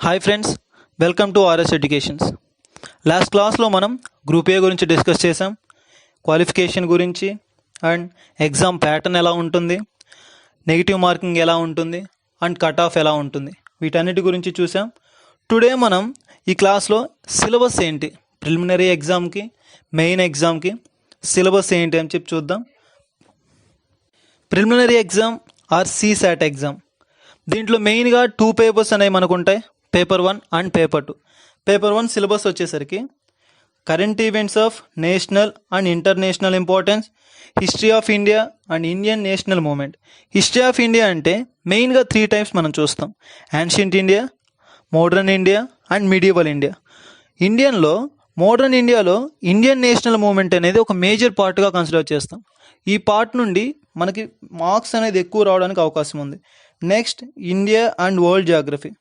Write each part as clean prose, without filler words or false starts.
Hi friends, welcome to RS educations. Last క్లాస్లో మనం group A గురించి డిస్కస్ చేసాం. క్వాలిఫికేషన్ గురించి అండ్ ఎగ్జామ్ ప్యాటర్న్ ఎలా ఉంటుంది, నెగిటివ్ మార్కింగ్ ఎలా ఉంటుంది అండ్ కట్ ఆఫ్ ఎలా ఉంటుంది, వీటన్నిటి గురించి చూసాం. టుడే మనం ఈ క్లాస్లో సిలబస్ ఏంటి, ప్రిలిమినరీ ఎగ్జామ్కి మెయిన్ ఎగ్జామ్కి సిలబస్ ఏంటి అని చెప్పి చూద్దాం. Preliminary exam or CSAT exam, దీంట్లో మెయిన్గా 2 పేపర్స్ అనేవి మనకు ఉంటాయి, paper 1 and paper 2. Paper 1 syllabus వచ్చేసరికి current events of national and international importance, history of India and Indian national movement. History of India అంటే మెయిన్గా 3 టైప్స్ మనం చూస్తాం: ancient India, modern India and medieval India. Modern ఇండియాలో Indian national movement అనేది ఒక major పార్ట్గా consider చేస్తాం. ఈ part నుండి మనకి మార్క్స్ అనేది ఎక్కువ రావడానికి అవకాశం ఉంది. Next India and world geography.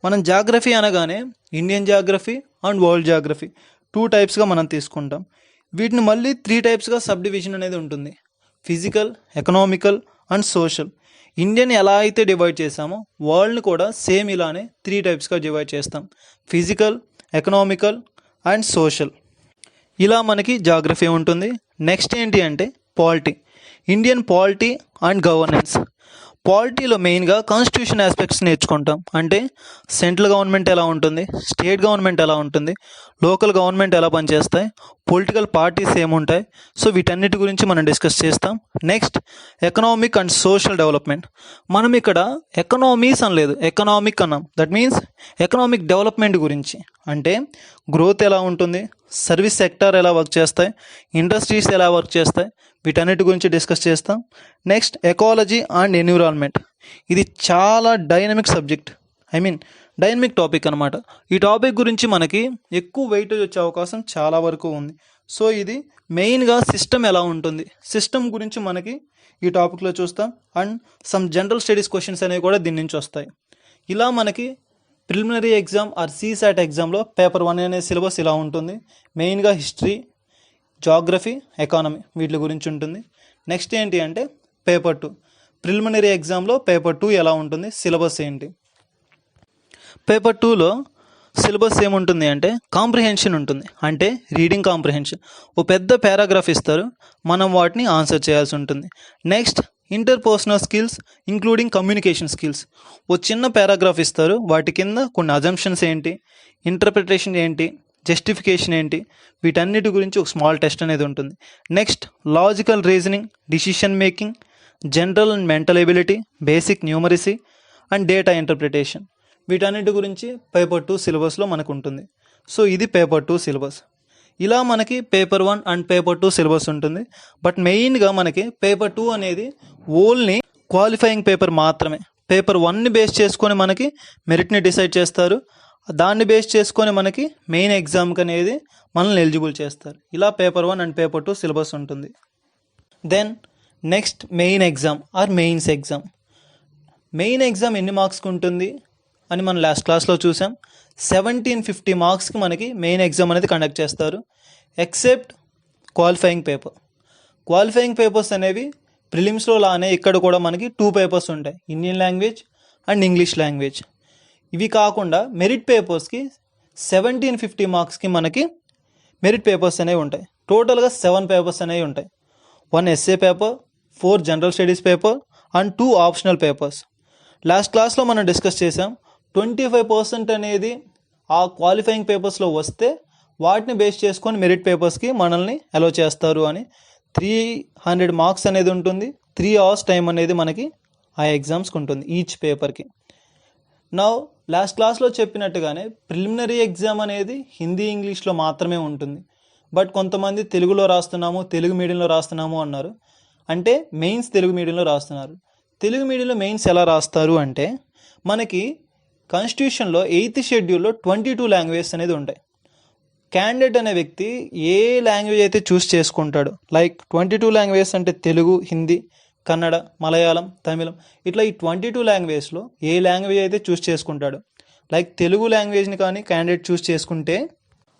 మనం జాగ్రఫీ అనగానే Indian geography and world geography 2 టైప్స్గా మనం తీసుకుంటాం. వీటిని మళ్ళీ 3 టైప్స్గా సబ్ డివిజన్ అనేది ఉంటుంది: physical, economical and social. Indian ఎలా అయితే డివైడ్ చేసామో వరల్డ్ని కూడా సేమ్ ఇలానే 3 టైప్స్గా డివైడ్ చేస్తాం: ఫిజికల్, ఎకనామికల్ అండ్ సోషల్. ఇలా మనకి జాగ్రఫీ ఉంటుంది. నెక్స్ట్ ఏంటి అంటే polity, Indian polity and governance. పాలిటీలో మెయిన్గా కాన్స్టిట్యూషన్ ఆస్పెక్ట్స్ నేర్చుకుంటాం. అంటే సెంట్రల్ గవర్నమెంట్ ఎలా ఉంటుంది, స్టేట్ గవర్నమెంట్ ఎలా ఉంటుంది, లోకల్ గవర్నమెంట్ ఎలా పనిచేస్తాయి, పొలిటికల్ పార్టీస్ ఏముంటాయి, సో వీటన్నిటి గురించి మనం డిస్కస్ చేస్తాం. Next economic and social development. మనం ఇక్కడ ఎకనామీస్ అనలేదు, ఎకనామిక్ అన్నాం. దట్ మీన్స్ ఎకనామిక్ డెవలప్మెంట్ గురించి. అంటే గ్రోత్ ఎలా ఉంటుంది, సర్వీస్ సెక్టార్ ఎలా వర్క్ చేస్తాయి, ఇండస్ట్రీస్ ఎలా వర్క్ చేస్తాయి, వీటన్నిటి గురించి డిస్కస్ చేస్తాం. Next ecology and environment. ఇది చాలా డైనమిక్ సబ్జెక్ట్, డైనమిక్ టాపిక్ అనమాట. ఈ టాపిక్ గురించి మనకి ఎక్కువ వెయిటేజ్ వచ్చే అవకాశం చాలా వరకు ఉంది. సో ఇది మెయిన్గా సిస్టమ్ ఎలా ఉంటుంది, సిస్టమ్ గురించి మనకి ఈ టాపిక్లో చూస్తాం. And some general studies questions అనేవి కూడా దీని నుంచి వస్తాయి. ఇలా మనకి ప్రిలిమినరీ ఎగ్జామ్ ఆర్ సిసాట్ ఎగ్జామ్లో పేపర్ 1 అనే సిలబస్ ఇలా ఉంటుంది. మెయిన్గా హిస్టరీ, జాగ్రఫీ, ఎకానమీ వీటి గురించి ఉంటుంది. నెక్స్ట్ ఏంటి అంటే పేపర్ 2. ప్రిలిమినరీ ఎగ్జామ్లో పేపర్ 2 ఎలా ఉంటుంది, సిలబస్ ఏంటి. పేపర్ 2లో సిలబస్ ఏముంటుంది అంటే కాంప్రిహెన్షన్ ఉంటుంది. అంటే రీడింగ్ కాంప్రిహెన్షన్. ఓ పెద్ద పారాగ్రాఫ్ ఇస్తారు, మనం వాటిని ఆన్సర్ చేయాల్సి ఉంటుంది. Next interpersonal skills including communication skills. ఓ చిన్న పారాగ్రాఫ్ ఇస్తారు, వాటి కింద కొన్ని అజంప్షన్స్ ఏంటి, ఇంటర్ప్రిటేషన్ ఏంటి, జస్టిఫికేషన్ ఏంటి, వీటన్నిటి గురించి ఒక స్మాల్ టెస్ట్ అనేది ఉంటుంది. Next logical reasoning, decision making, general and mental ability, basic numeracy and data interpretation. వీటన్నిటి గురించి పేపర్ 2 సిలబస్లో మనకు ఉంటుంది. సో ఇది పేపర్ 2 సిలబస్. ఇలా మనకి పేపర్ 1 అండ్ పేపర్ 2 సిలబస్ ఉంటుంది. బట్ మెయిన్గా మనకి పేపర్ 2 అనేది ఓన్లీ క్వాలిఫైయింగ్ పేపర్ మాత్రమే. పేపర్ 1ని బేస్ చేసుకొని మనకి మెరిట్ని డిసైడ్ చేస్తారు. దాన్ని బేస్ చేసుకొని మనకి మెయిన్ ఎగ్జామ్కి అనేది మనల్ని ఎలిజిబుల్ చేస్తారు. ఇలా పేపర్ 1 అండ్ పేపర్ 2 సిలబస్ ఉంటుంది. Then next main exam or mains exam. Main exam ఎన్ని మార్క్స్కి ఉంటుంది అని మనం లాస్ట్ క్లాస్లో చూసాం. 1750 మార్క్స్కి మనకి మెయిన్ ఎగ్జామ్ అనేది కండక్ట్ చేస్తారు, except qualifying paper. Qualifying papers అనేవి ప్రిలిమ్స్లో లానే ఇక్కడ కూడా మనకి 2 పేపర్స్ ఉంటాయి: Indian language and English language. ఇవి కాకుండా మెరిట్ పేపర్స్కి 1750 మార్క్స్కి మనకి మెరిట్ పేపర్స్ అనేవి ఉంటాయి. టోటల్గా 7 పేపర్స్ అనేవి ఉంటాయి: 1 SA paper, 4 general studies paper and 2 optional papers. Last క్లాస్లో మనం డిస్కస్ చేసాం, 25% అనేది ఆ క్వాలిఫైయింగ్ పేపర్స్లో వస్తే వాటిని బేస్ చేసుకొని మెరిట్ పేపర్స్కి మనల్ని అలో చేస్తారు అని. 300 మార్క్స్ అనేది ఉంటుంది, 3 hours టైం అనేది మనకి ఆ ఎగ్జామ్స్కి ఉంటుంది ఈచ్ పేపర్కి. నౌ లాస్ట్ క్లాస్లో చెప్పినట్టుగానే ప్రిలిమినరీ ఎగ్జామ్ అనేది హిందీ, ఇంగ్లీష్లో మాత్రమే ఉంటుంది. బట్ కొంతమంది తెలుగులో రాస్తున్నాము, తెలుగు మీడియంలో రాస్తున్నాము అన్నారు. అంటే మెయిన్స్ తెలుగు మీడియంలో రాస్తున్నారు. తెలుగు మీడియంలో మెయిన్స్ ఎలా రాస్తారు అంటే మనకి కాన్స్టిట్యూషన్లో 8th షెడ్యూల్లో 22 లాంగ్వేజెస్ అనేది ఉంటాయి. క్యాండిడేట్ అనే వ్యక్తి ఏ లాంగ్వేజ్ అయితే చూస్ చేసుకుంటాడు, లైక్ 22 లాంగ్వేజెస్ అంటే తెలుగు, హిందీ, కన్నడ, మలయాళం, తమిళం, ఇట్లా ఈ 22 లాంగ్వేజ్లో ఏ లాంగ్వేజ్ అయితే చూస్ చేసుకుంటాడు, లైక్ తెలుగు లాంగ్వేజ్ని కానీ క్యాండిడేట్ చూస్ చేసుకుంటే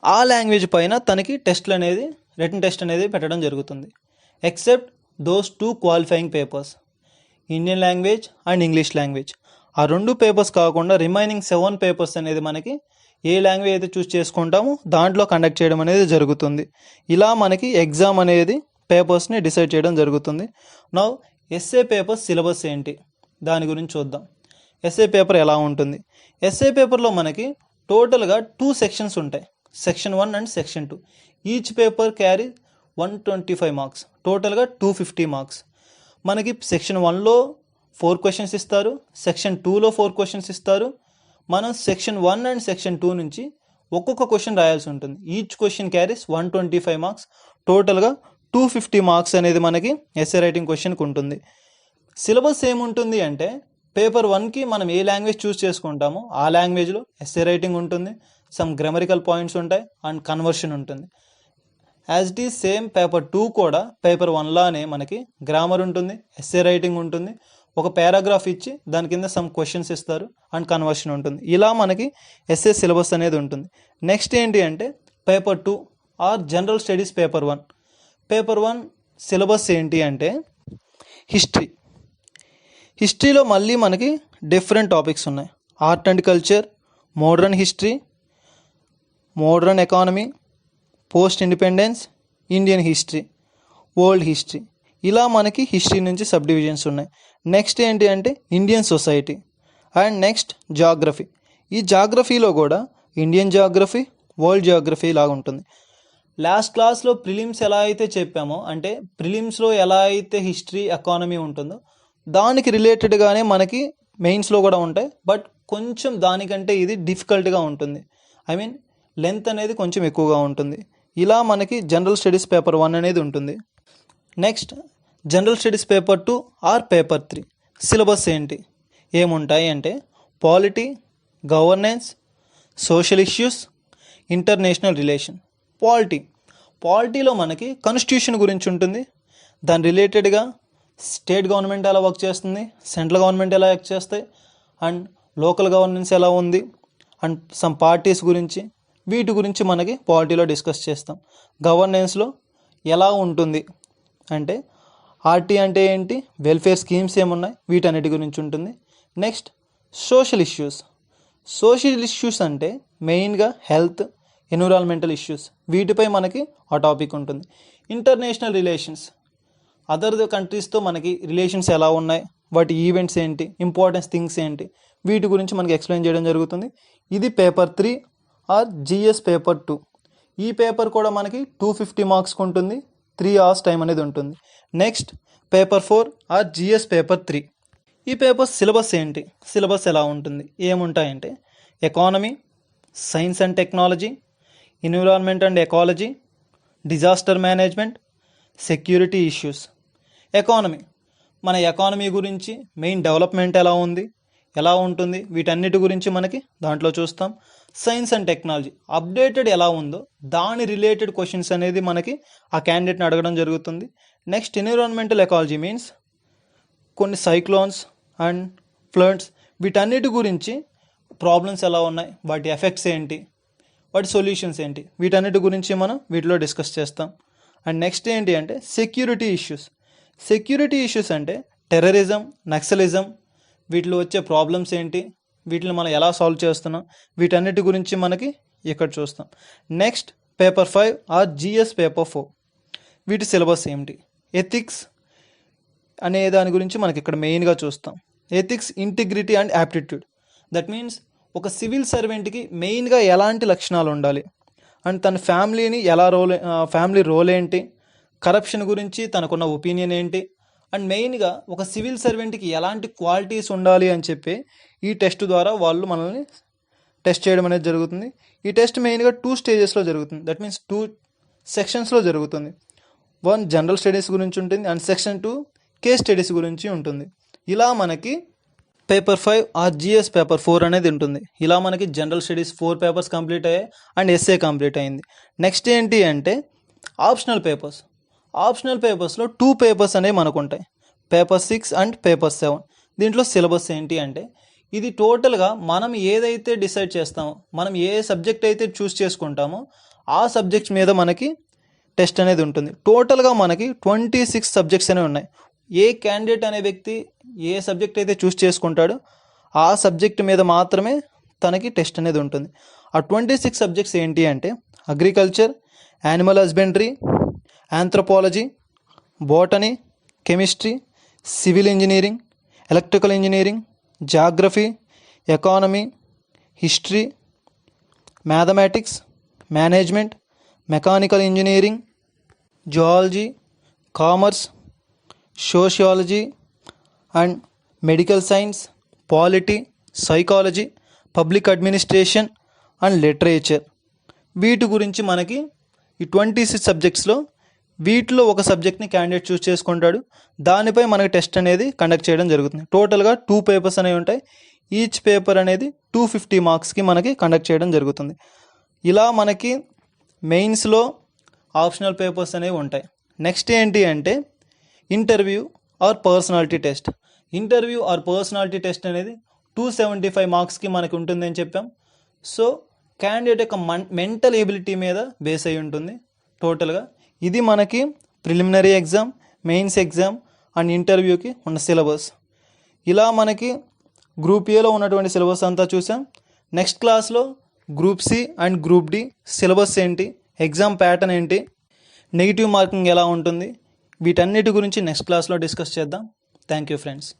ఆ లాంగ్వేజ్ పైన తనకి టెస్ట్లు అనేది, రిటన్ టెస్ట్ అనేది పెట్టడం జరుగుతుంది. Except those 2 qualifying papers, Indian language and English language. ఆ 2 పేపర్స్ కాకుండా రిమైనింగ్ 7 పేపర్స్ అనేది మనకి ఏ లాంగ్వేజ్ అయితే చూస్ చేసుకుంటామో దాంట్లో కండక్ట్ చేయడం అనేది జరుగుతుంది. ఇలా మనకి ఎగ్జామ్ అనేది పేపర్స్ని డిసైడ్ చేయడం జరుగుతుంది. నౌ ఎస్ఏ పేపర్ సిలబస్ ఏంటి దాని గురించి చూద్దాం. ఎస్ఏ పేపర్ ఎలా ఉంటుంది? ఎస్ఏ పేపర్లో మనకి టోటల్గా 2 సెక్షన్స్ ఉంటాయి, section 1 and section 2. Each paper carry 125 marks, టోటల్గా 250 మార్క్స్. మనకి సెక్షన్ 1లో 4 క్వశ్చన్స్ ఇస్తారు, సెక్షన్ 2లో 4 క్వశ్చన్స్ ఇస్తారు. మనం సెక్షన్ 1 అండ్ సెక్షన్ 2 నుంచి ఒక్కొక్క క్వశ్చన్ రాయాల్సి ఉంటుంది. ఈచ్ క్వశ్చన్ క్యారీస్ 125 మార్క్స్, టోటల్గా 250 మార్క్స్ అనేది మనకి ఎస్ఏ రైటింగ్ క్వశ్చన్కి ఉంటుంది. సిలబస్ ఏముంటుంది అంటే పేపర్ 1కి మనం ఏ లాంగ్వేజ్ చూస్ చేసుకుంటామో ఆ లాంగ్వేజ్లో ఎస్ఏ రైటింగ్ ఉంటుంది, సమ్ గ్రామరికల్ పాయింట్స్ ఉంటాయి అండ్ కన్వర్షన్ ఉంటుంది. As it is same paper 2 కూడా పేపర్ 1లానే మనకి గ్రామర్ ఉంటుంది, ఎస్ఏ రైటింగ్ ఉంటుంది, ఒక పారాగ్రాఫ్ ఇచ్చి దాని కింద సమ్ క్వశ్చన్స్ ఇస్తారు అండ్ కన్వర్షన్ ఉంటుంది. ఇలా మనకి ఎస్ఏ సిలబస్ అనేది ఉంటుంది. నెక్స్ట్ ఏంటి అంటే paper 2 or general studies paper 1. Paper 1 syllabus ఏంటి అంటే హిస్టరీ. హిస్టరీలో మళ్ళీ మనకి డిఫరెంట్ టాపిక్స్ ఉన్నాయి. Art and culture, modern history, modern economy, post independence, Indian history, world history. ఇలా మనకి హిస్టరీ నుంచి సబ్ డివిజన్స్ ఉన్నాయి. నెక్స్ట్ ఏంటి అంటే Indian society and next geography. ఈ జాగ్రఫీలో కూడా ఇండియన్ జాగ్రఫీ, వరల్డ్ జాగ్రఫీ లాగా ఉంటుంది. లాస్ట్ క్లాస్లో ప్రిలిమ్స్ ఎలా అయితే చెప్పామో, అంటే ప్రిలిమ్స్లో ఎలా అయితే హిస్టరీ, ఎకానమీ ఉంటుందో దానికి రిలేటెడ్గానే మనకి మెయిన్స్లో కూడా ఉంటాయి. బట్ కొంచెం దానికంటే ఇది డిఫికల్ట్గా ఉంటుంది. ఐ మీన్ లెంత్ అనేది కొంచెం ఎక్కువగా ఉంటుంది. ఇలా మనకి జనరల్ స్టడీస్ పేపర్ 1 అనేది ఉంటుంది. Next general studies paper 2 or paper 3 syllabus ఏంటి ఏముంటాయి అంటే polity, governance, social issues, international relation. పాలిటీలో మనకి కాన్స్టిట్యూషన్ గురించి ఉంటుంది, దాని రిలేటెడ్గా స్టేట్ గవర్నమెంట్ ఎలా వర్క్ చేస్తుంది, సెంట్రల్ గవర్నమెంట్ ఎలా వర్క్ చేస్తాయి అండ్ లోకల్ గవర్నెన్స్ ఎలా ఉంది అండ్ సమ్ పార్టీస్ గురించి, వీటి గురించి మనకి పాలిటీలో డిస్కస్ చేస్తాం. గవర్నెన్స్లో ఎలా ఉంటుంది అంటే ఆర్టీ అంటే ఏంటి, వెల్ఫేర్ స్కీమ్స్ ఏమున్నాయి, వీటన్నిటి గురించి ఉంటుంది. నెక్స్ట్ సోషల్ ఇష్యూస్ అంటే మెయిన్గా హెల్త్, ఎన్విరాన్మెంటల్ ఇష్యూస్, వీటిపై మనకి ఆ టాపిక్ ఉంటుంది. ఇంటర్నేషనల్ రిలేషన్స్, అదర్ కంట్రీస్తో మనకి రిలేషన్స్ ఎలా ఉన్నాయి, వాటి ఈవెంట్స్ ఏంటి, ఇంపార్టెన్స్ థింగ్స్ ఏంటి, వీటి గురించి మనకి ఎక్స్ప్లెయిన్ చేయడం జరుగుతుంది. ఇది పేపర్ 3 ఆర్ జిఎస్ పేపర్ 2. ఈ పేపర్ కూడా మనకి 250 మార్క్స్కి ఉంటుంది, 3 hours టైం అనేది ఉంటుంది. Next paper 4 or GS paper 3. ఈ పేపర్ సిలబస్ ఏంటి, సిలబస్ ఎలా ఉంటుంది, ఏముంటాయంటే economy, science and technology, environment and ecology, disaster management, security issues. Economy, మన ఎకానమీ గురించి, మెయిన్ డెవలప్మెంట్ ఎలా ఉంది, ఎలా ఉంటుంది, వీటన్నిటి గురించి మనకి దాంట్లో చూస్తాం. సైన్స్ అండ్ టెక్నాలజీ అప్డేటెడ్ ఎలా ఉందో దాని రిలేటెడ్ క్వశ్చన్స్ అనేది మనకి ఆ క్యాండిడేట్ని అడగడం జరుగుతుంది. నెక్స్ట్ ఎన్విరాన్మెంటల్ ఎకాలజీ మీన్స్ కొన్ని సైక్లోన్స్ అండ్ ఫ్లడ్స్, వీటన్నిటి గురించి ప్రాబ్లమ్స్ ఎలా ఉన్నాయి, వాటి ఎఫెక్ట్స్ ఏంటి, వాటి సొల్యూషన్స్ ఏంటి, వీటన్నిటి గురించి మనం వీటిలో డిస్కస్ చేస్తాం. అండ్ నెక్స్ట్ ఏంటి అంటే సెక్యూరిటీ ఇష్యూస్ అంటే టెర్రరిజం, నక్సలిజం, వీటిలో వచ్చే ప్రాబ్లమ్స్ ఏంటి, వీటిని మనం ఎలా సాల్వ్ చేస్తున్నాం, వీటన్నిటి గురించి మనకి ఇక్కడ చూస్తాం. Next paper 5 or GS paper 4. వీటి సిలబస్ ఏమిటి, ఎథిక్స్ అనే దాని గురించి మనకి ఇక్కడ మెయిన్గా చూస్తాం. Ethics, integrity and aptitude. That means ఒక సివిల్ సర్వెంట్కి మెయిన్గా ఎలాంటి లక్షణాలు ఉండాలి అండ్ తన ఫ్యామిలీ రోల్ ఏంటి, కరప్షన్ గురించి తనకున్న ఒపీనియన్ ఏంటి అండ్ మెయిన్గా ఒక సివిల్ సర్వెంట్కి ఎలాంటి క్వాలిటీస్ ఉండాలి అని చెప్పి ఈ టెస్ట్ ద్వారా వాళ్ళు మనల్ని టెస్ట్ చేయడం అనేది జరుగుతుంది. ఈ టెస్ట్ మెయిన్గా 2 stagesలో జరుగుతుంది. దట్ మీన్స్ 2 sectionsలో జరుగుతుంది. 1 జనరల్ స్టడీస్ గురించి ఉంటుంది అండ్ సెక్షన్ 2 కేస్ స్టడీస్ గురించి ఉంటుంది. ఇలా మనకి పేపర్ 5 ఆర్ జిఎస్ పేపర్ 4 అనేది ఉంటుంది. ఇలా మనకి జనరల్ స్టడీస్ 4 పేపర్స్ కంప్లీట్ అయ్యాయి అండ్ ఎస్ఏ కంప్లీట్ అయింది. నెక్స్ట్ ఏంటి అంటే ఆప్షనల్ పేపర్స్లో 2 పేపర్స్ అనేవి మనకు ఉంటాయి, పేపర్ 6 అండ్ పేపర్ 7. దీంట్లో సిలబస్ ఏంటి అంటే ఇది టోటల్గా మనం ఏదైతే డిసైడ్ చేస్తామో, మనం ఏ సబ్జెక్ట్ అయితే చూస్ చేసుకుంటామో ఆ సబ్జెక్ట్స్ మీద మనకి టెస్ట్ అనేది ఉంటుంది. టోటల్గా మనకి 26 సబ్జెక్ట్స్ అనేవి ఉన్నాయి. ఏ క్యాండిడేట్ అనే వ్యక్తి ఏ సబ్జెక్ట్ అయితే చూస్ చేసుకుంటాడో ఆ సబ్జెక్ట్ మీద మాత్రమే తనకి టెస్ట్ అనేది ఉంటుంది. ఆ 26 సబ్జెక్ట్స్ ఏంటి అంటే agriculture, animal husbandry, anthropology, botany, chemistry, civil engineering, electrical engineering, geography, economy, history, mathematics, management, mechanical engineering, zoology, commerce, sociology and medical science, polity, psychology, public administration and literature. వీటి గురించి మనకి ఈ 26 సబ్జెక్ట్స్లో వీటిలో ఒక సబ్జెక్ట్ని క్యాండిడేట్ చూస్ చేసుకుంటాడు. దానిపై మనకి టెస్ట్ అనేది కండక్ట్ చేయడం జరుగుతుంది. టోటల్గా 2 పేపర్స్ అనేవి ఉంటాయి. ఈచ్ పేపర్ అనేది 250 మార్క్స్కి మనకి కండక్ట్ చేయడం జరుగుతుంది. ఇలా మనకి మెయిన్స్లో ఆప్షనల్ పేపర్స్ అనేవి ఉంటాయి. నెక్స్ట్ ఏంటి అంటే interview or personality test. Interview or personality test అనేది 275 మార్క్స్కి మనకి ఉంటుంది అని చెప్పాం. సో క్యాండిడేట్ యొక్క మెంటల్ ఎబిలిటీ మీద బేస్ అయి ఉంటుంది టోటల్గా. ఇది మనకి preliminary exam, mains exam and ఇంటర్వ్యూకి ఉన్న సిలబస్. ఇలా మనకి గ్రూప్ ఏలో ఉన్నటువంటి సిలబస్ అంతా చూసాం. నెక్స్ట్ క్లాస్లో group C and group D syllabus ఏంటి, ఎగ్జామ్ ప్యాటర్న్ ఏంటి, నెగిటివ్ మార్కింగ్ ఎలా ఉంటుంది, వీటన్నిటి గురించి నెక్స్ట్ క్లాస్లో డిస్కస్ చేద్దాం. Thank you friends.